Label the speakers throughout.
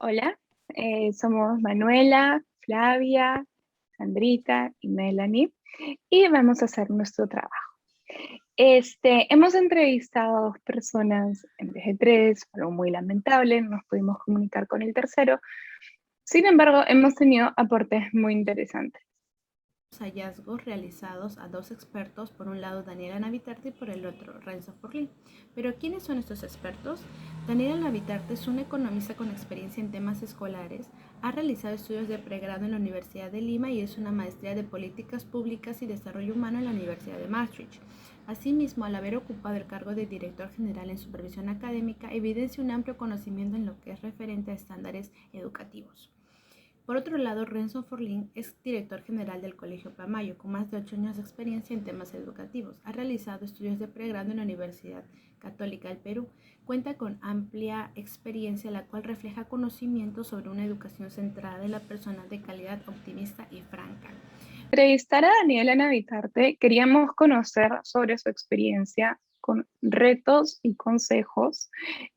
Speaker 1: Hola, somos Manuela, Flavia, Sandrita y Melanie y vamos a hacer nuestro trabajo. Hemos entrevistado a dos personas en vez de tres, algo muy lamentable, no nos pudimos comunicar con el tercero. Sin embargo, hemos tenido aportes muy interesantes.
Speaker 2: Hallazgos realizados a dos expertos, por un lado Daniela Navitarte y por el otro Renzo Forlín. Pero ¿quiénes son estos expertos? Daniela Navitarte es un economista con experiencia en temas escolares, ha realizado estudios de pregrado en la Universidad de Lima y es una maestría de políticas públicas y desarrollo humano en la Universidad de Maastricht. Asimismo, al haber ocupado el cargo de director general en supervisión académica, evidencia un amplio conocimiento en lo que es referente a estándares educativos. Por otro lado, Renzo Forlín es director general del Colegio Pamayo, con más de 8 años de experiencia en temas educativos. Ha realizado estudios de pregrado en la Universidad Católica del Perú. Cuenta con amplia experiencia, la cual refleja conocimientos sobre una educación centrada en la persona de calidad, optimista y franca.
Speaker 1: Entrevistar a Daniela Navitarte, queríamos conocer sobre su experiencia con retos y consejos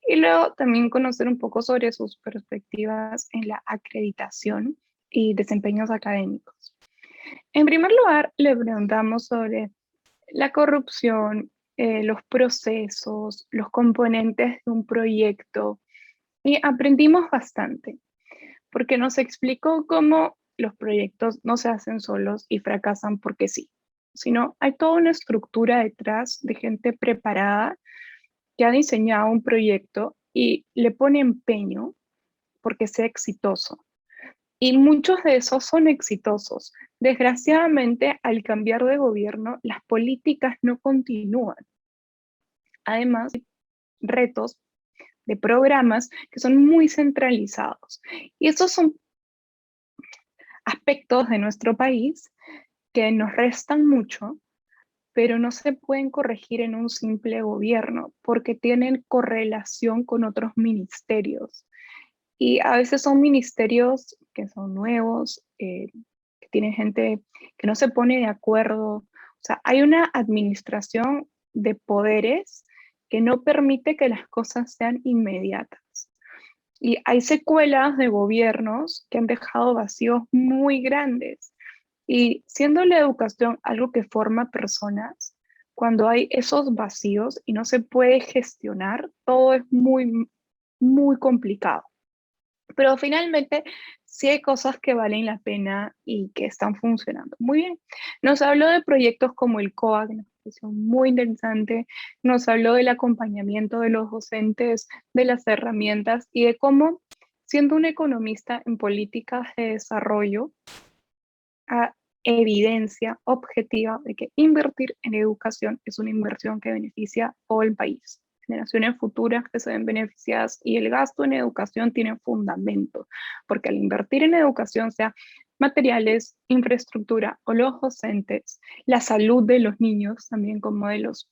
Speaker 1: y luego también conocer un poco sobre sus perspectivas en la acreditación y desempeños académicos. En primer lugar, le preguntamos sobre la corrupción, los procesos, los componentes de un proyecto y aprendimos bastante porque nos explicó cómo los proyectos no se hacen solos y fracasan porque sí, sino hay toda una estructura detrás de gente preparada que ha diseñado un proyecto y le pone empeño porque sea exitoso. Y muchos de esos son exitosos. Desgraciadamente, al cambiar de gobierno, las políticas no continúan. Además, retos de programas que son muy centralizados. Y estos son aspectos de nuestro país que nos restan mucho, pero no se pueden corregir en un simple gobierno porque tienen correlación con otros ministerios. Y a veces son ministerios que son nuevos, que tienen gente que no se pone de acuerdo. O sea, hay una administración de poderes que no permite que las cosas sean inmediatas. Y hay secuelas de gobiernos que han dejado vacíos muy grandes. Y siendo la educación algo que forma personas, cuando hay esos vacíos y no se puede gestionar, todo es muy complicado. Pero finalmente sí hay cosas que valen la pena y que están funcionando. Muy bien. Nos habló de proyectos como el COAC, una expresión muy interesante. Nos habló del acompañamiento de los docentes, de las herramientas y de cómo, siendo un economista en políticas de desarrollo, a evidencia objetiva de que invertir en educación es una inversión que beneficia a todo el país. Generaciones futuras que se ven beneficiadas y el gasto en educación tiene fundamento, porque al invertir en educación, sea materiales, infraestructura o los docentes, la salud de los niños, también como de los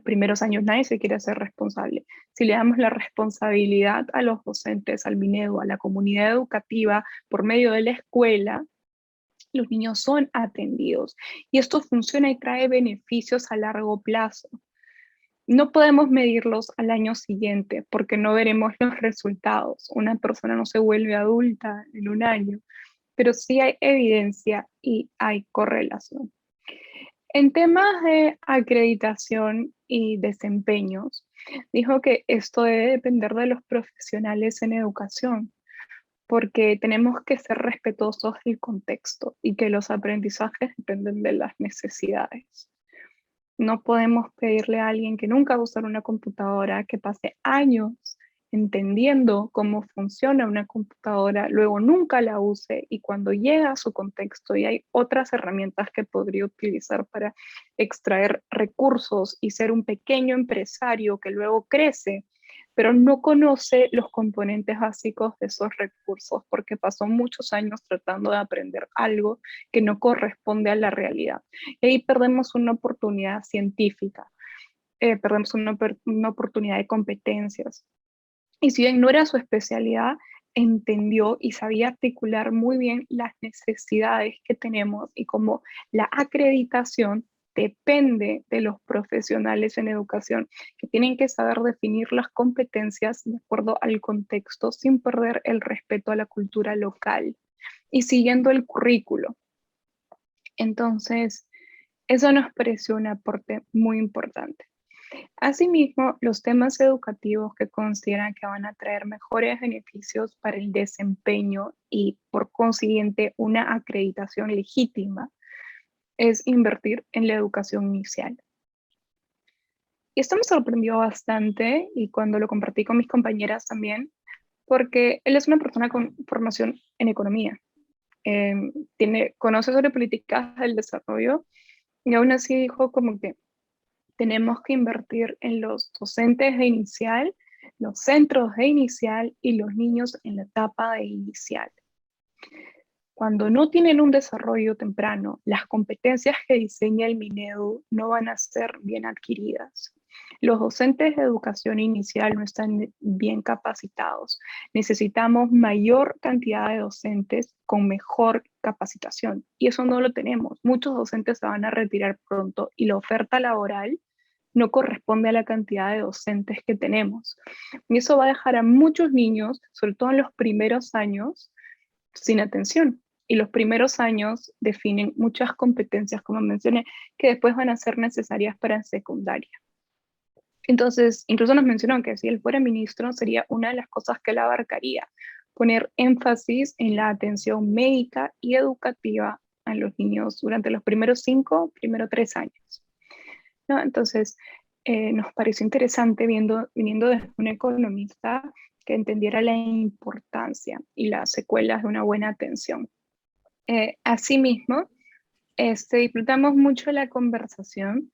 Speaker 1: primeros años, nadie se quiere hacer responsable. Si le damos la responsabilidad a los docentes, al Minedu, a la comunidad educativa por medio de la escuela, los niños son atendidos y esto funciona y trae beneficios a largo plazo. No podemos medirlos al año siguiente porque no veremos los resultados. Una persona no se vuelve adulta en un año, pero sí hay evidencia y hay correlación. En temas de acreditación y desempeños, dijo que esto debe depender de los profesionales en educación porque tenemos que ser respetuosos del contexto y que los aprendizajes dependen de las necesidades. No podemos pedirle a alguien que nunca va a usar una computadora, que pase años entendiendo cómo funciona una computadora, luego nunca la use y cuando llega a su contexto y hay otras herramientas que podría utilizar para extraer recursos y ser un pequeño empresario que luego crece, pero no conoce los componentes básicos de esos recursos porque pasó muchos años tratando de aprender algo que no corresponde a la realidad. Y ahí perdemos una oportunidad científica, perdemos una oportunidad de competencias. Y si bien no era su especialidad, entendió y sabía articular muy bien las necesidades que tenemos y cómo la acreditación depende de los profesionales en educación, que tienen que saber definir las competencias de acuerdo al contexto sin perder el respeto a la cultura local y siguiendo el currículo. Entonces, eso nos pareció un aporte muy importante. Asimismo, los temas educativos que consideran que van a traer mejores beneficios para el desempeño y por consiguiente una acreditación legítima es invertir en la educación inicial. Y esto me sorprendió bastante y cuando lo compartí con mis compañeras también, porque él es una persona con formación en economía. Conoce sobre políticas del desarrollo y aún así dijo como que tenemos que invertir en los docentes de inicial, los centros de inicial y los niños en la etapa de inicial. Cuando no tienen un desarrollo temprano, las competencias que diseña el Minedu no van a ser bien adquiridas. Los docentes de educación inicial no están bien capacitados. Necesitamos mayor cantidad de docentes con mejor capacitación y eso no lo tenemos. Muchos docentes se van a retirar pronto y la oferta laboral no corresponde a la cantidad de docentes que tenemos. Y eso va a dejar a muchos niños, sobre todo en los primeros años, sin atención. Y los primeros años definen muchas competencias, como mencioné, que después van a ser necesarias para secundaria. Entonces, incluso nos mencionó que si él fuera ministro, sería una de las cosas que él abarcaría, poner énfasis en la atención médica y educativa a los niños durante los primeros 3 años. ¿No? Entonces, nos pareció interesante viniendo de un economista que entendiera la importancia y las secuelas de una buena atención. Asimismo, disfrutamos mucho la conversación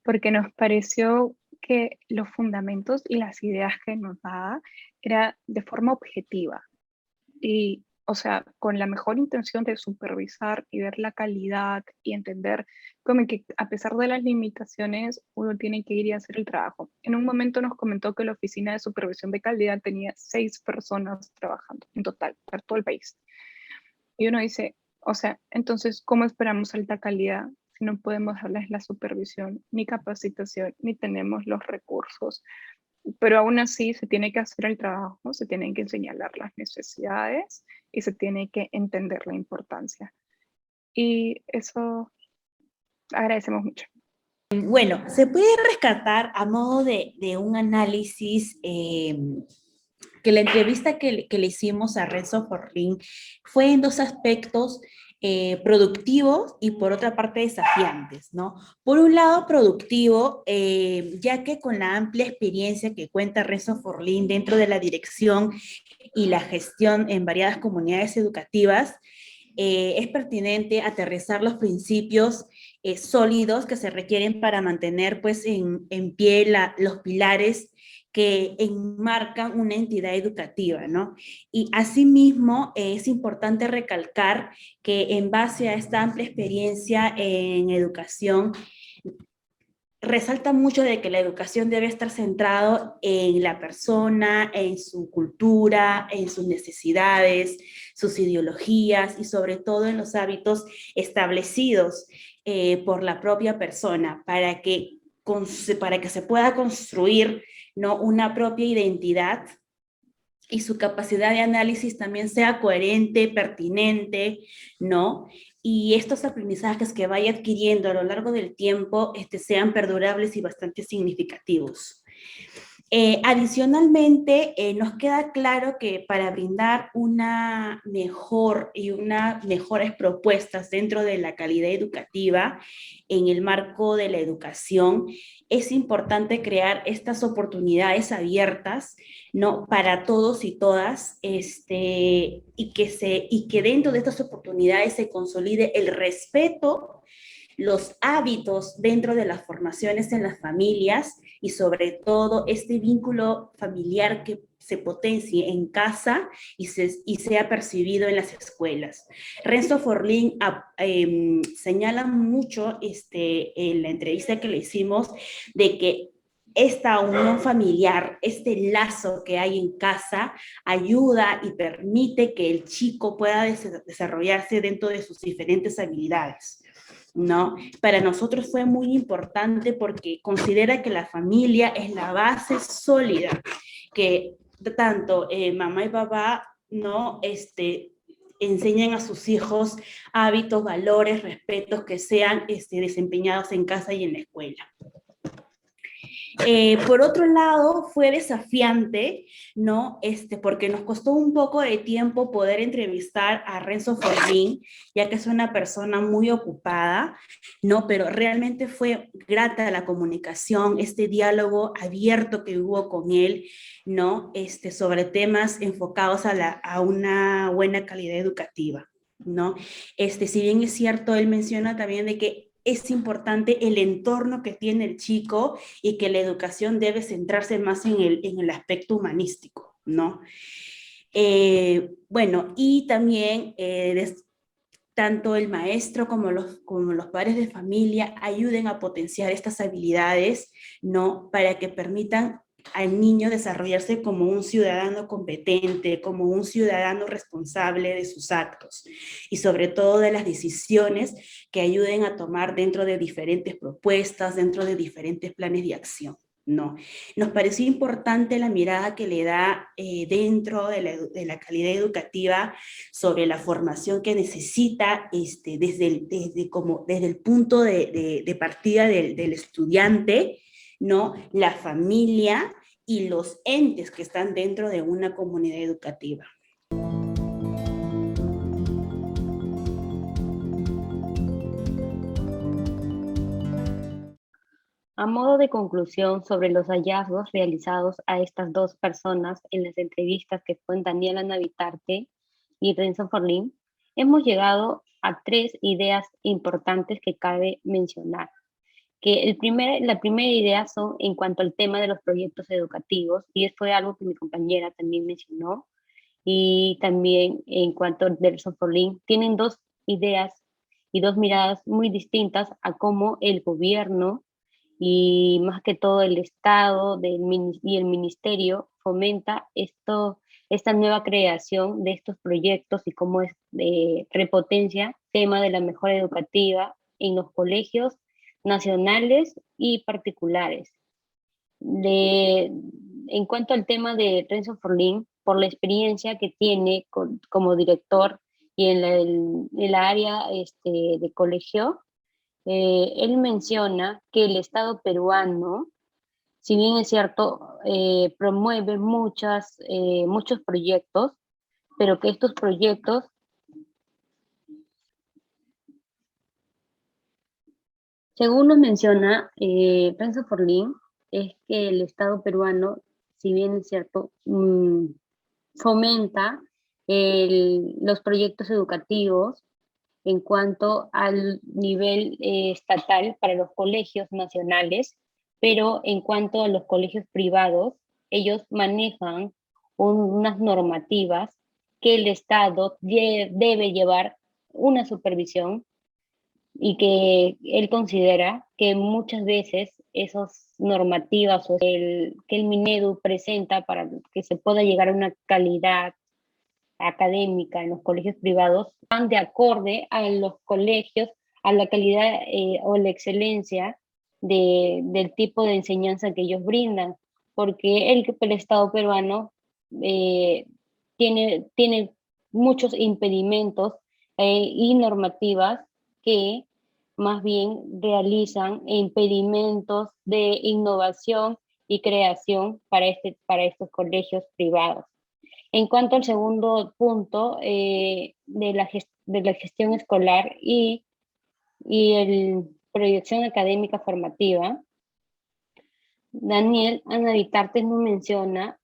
Speaker 1: porque nos pareció que los fundamentos y las ideas que nos daba era de forma objetiva y, o sea, con la mejor intención de supervisar y ver la calidad y entender como que a pesar de las limitaciones, uno tiene que ir y hacer el trabajo. En un momento nos comentó que la oficina de supervisión de calidad tenía 6 personas trabajando en total, para todo el país. Y uno dice, o sea, entonces, ¿cómo esperamos alta calidad si no podemos darles la supervisión, ni capacitación, ni tenemos los recursos? Pero aún así se tiene que hacer el trabajo, se tienen que señalar las necesidades y se tiene que entender la importancia. Y eso agradecemos mucho.
Speaker 3: Bueno, se puede rescatar a modo de un análisis que la entrevista que le hicimos a Renzo Forlín fue en dos aspectos productivos y por otra parte desafiantes, ¿no? Por un lado, productivo, ya que con la amplia experiencia que cuenta Renzo Forlín dentro de la dirección y la gestión en variadas comunidades educativas, es pertinente aterrizar los principios sólidos que se requieren para mantener pues en pie los pilares que enmarcan una entidad educativa, ¿no? Y asimismo es importante recalcar que en base a esta amplia experiencia en educación, resalta mucho de que la educación debe estar centrado en la persona, en su cultura, en sus necesidades, sus ideologías y sobre todo en los hábitos establecidos por la propia persona para que se pueda construir, ¿no?, una propia identidad y su capacidad de análisis también sea coherente, pertinente, ¿no? Y estos aprendizajes que vaya adquiriendo a lo largo del tiempo sean perdurables y bastante significativos. Adicionalmente, nos queda claro que para brindar una unas mejores propuestas dentro de la calidad educativa en el marco de la educación, es importante crear estas oportunidades abiertas, ¿no?, para todos y todas, y que dentro de estas oportunidades se consolide el respeto, los hábitos dentro de las formaciones en las familias y sobre todo este vínculo familiar que se potencie en casa y sea percibido en las escuelas. Renzo Forlín señala mucho en la entrevista que le hicimos de que esta unión familiar, este lazo que hay en casa, ayuda y permite que el chico pueda desarrollarse dentro de sus diferentes habilidades. ¿no? Para nosotros fue muy importante porque considera que la familia es la base sólida, que tanto mamá y papá, ¿no? Enseñan a sus hijos hábitos, valores, respetos que sean desempeñados en casa y en la escuela. Por otro lado, fue desafiante, ¿no? Porque nos costó un poco de tiempo poder entrevistar a Renzo Forlín, ya que es una persona muy ocupada, ¿no? Pero realmente fue grata la comunicación, este diálogo abierto que hubo con él, ¿no? Sobre temas enfocados a una buena calidad educativa, ¿no? Si bien es cierto, él menciona también de que es importante el entorno que tiene el chico y que la educación debe centrarse más en el aspecto humanístico, ¿no? Bueno, y también tanto el maestro como los padres de familia ayuden a potenciar estas habilidades, ¿no? Para que permitan al niño desarrollarse como un ciudadano competente, como un ciudadano responsable de sus actos y sobre todo de las decisiones que ayuden a tomar dentro de diferentes propuestas, dentro de diferentes planes de acción. No, nos pareció importante la mirada que le da dentro de la calidad educativa sobre la formación que necesita desde el punto de partida del estudiante, ¿no? La familia y los entes que están dentro de una comunidad educativa.
Speaker 4: A modo de conclusión sobre los hallazgos realizados a estas dos personas en las entrevistas que fue Daniela Navitarte y Renzo Forlín, hemos llegado a tres ideas importantes que cabe mencionar. Que la primera idea son en cuanto al tema de los proyectos educativos, y esto fue algo que mi compañera también mencionó, y también en cuanto a Renzo Forlín, tienen dos ideas y dos miradas muy distintas a cómo el gobierno y más que todo el Estado y el Ministerio fomenta esta nueva creación de estos proyectos y cómo repotencia el tema de la mejora educativa en los colegios nacionales y particulares. En cuanto al tema de Renzo Forlín, por la experiencia que tiene como director y en la área de colegio, él menciona que el Estado peruano, si bien es cierto, promueve muchos proyectos, pero que estos proyectos, según nos menciona Renzo Forlín, es que el Estado peruano, si bien es cierto, fomenta los proyectos educativos en cuanto al nivel estatal para los colegios nacionales, pero en cuanto a los colegios privados, ellos manejan unas normativas que el Estado debe llevar una supervisión y que él considera que muchas veces esas normativas que el Minedu presenta para que se pueda llegar a una calidad académica en los colegios privados van de acorde a los colegios, a la calidad o la excelencia del tipo de enseñanza que ellos brindan, porque el Estado peruano eh, tiene muchos impedimentos y normativas que más bien realizan impedimentos de innovación y creación para estos colegios privados. En cuanto al segundo punto de la gestión escolar y proyección académica formativa, Daniel Anavitarte nos menciona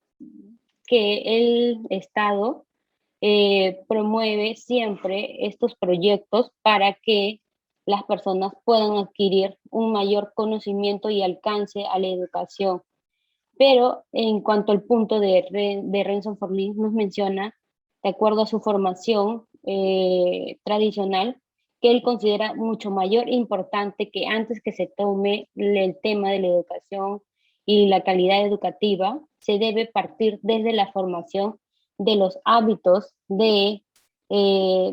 Speaker 4: que el Estado promueve siempre estos proyectos para que las personas puedan adquirir un mayor conocimiento y alcance a la educación. Pero en cuanto al punto de Renzo Forlín, nos menciona, de acuerdo a su formación tradicional, que él considera mucho mayor importante que antes que se tome el tema de la educación y la calidad educativa, se debe partir desde la formación de los hábitos de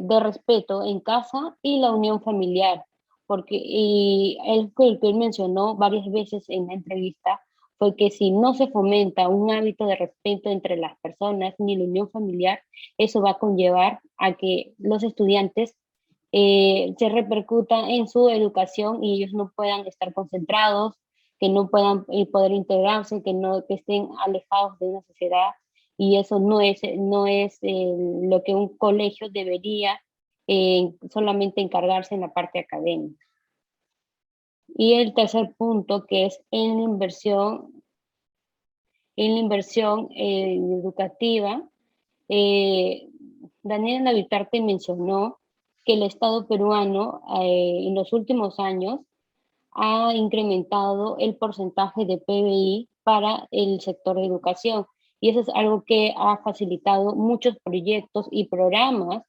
Speaker 4: respeto en casa y la unión familiar, porque y que él mencionó varias veces en la entrevista fue que si no se fomenta un hábito de respeto entre las personas ni la unión familiar, eso va a conllevar a que los estudiantes se repercuta en su educación y ellos no puedan estar concentrados, que no puedan poder integrarse, que estén alejados de una sociedad, y eso no es lo que un colegio debería solamente encargarse en la parte académica. Y el tercer punto, que es en la inversión educativa, eh, Daniel Navitarte mencionó que el Estado peruano en los últimos años ha incrementado el porcentaje de PBI para el sector de educación. Y eso es algo que ha facilitado muchos proyectos y programas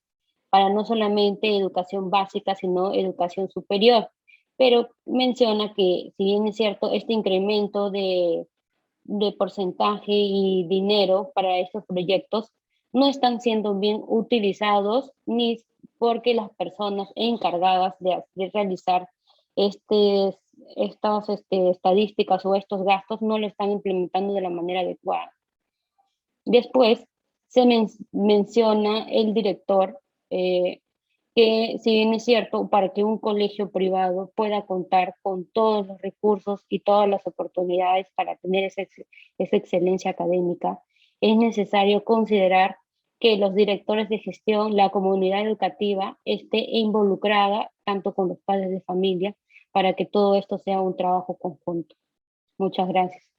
Speaker 4: para no solamente educación básica, sino educación superior. Pero menciona que, si bien es cierto, este incremento de porcentaje y dinero para estos proyectos no están siendo bien utilizados ni porque las personas encargadas de realizar estas estadísticas o estos gastos no lo están implementando de la manera adecuada. Después se menciona el director que, si bien es cierto, para que un colegio privado pueda contar con todos los recursos y todas las oportunidades para tener esa excelencia académica, es necesario considerar que los directores de gestión, la comunidad educativa, esté involucrada tanto con los padres de familia para que todo esto sea un trabajo conjunto. Muchas gracias.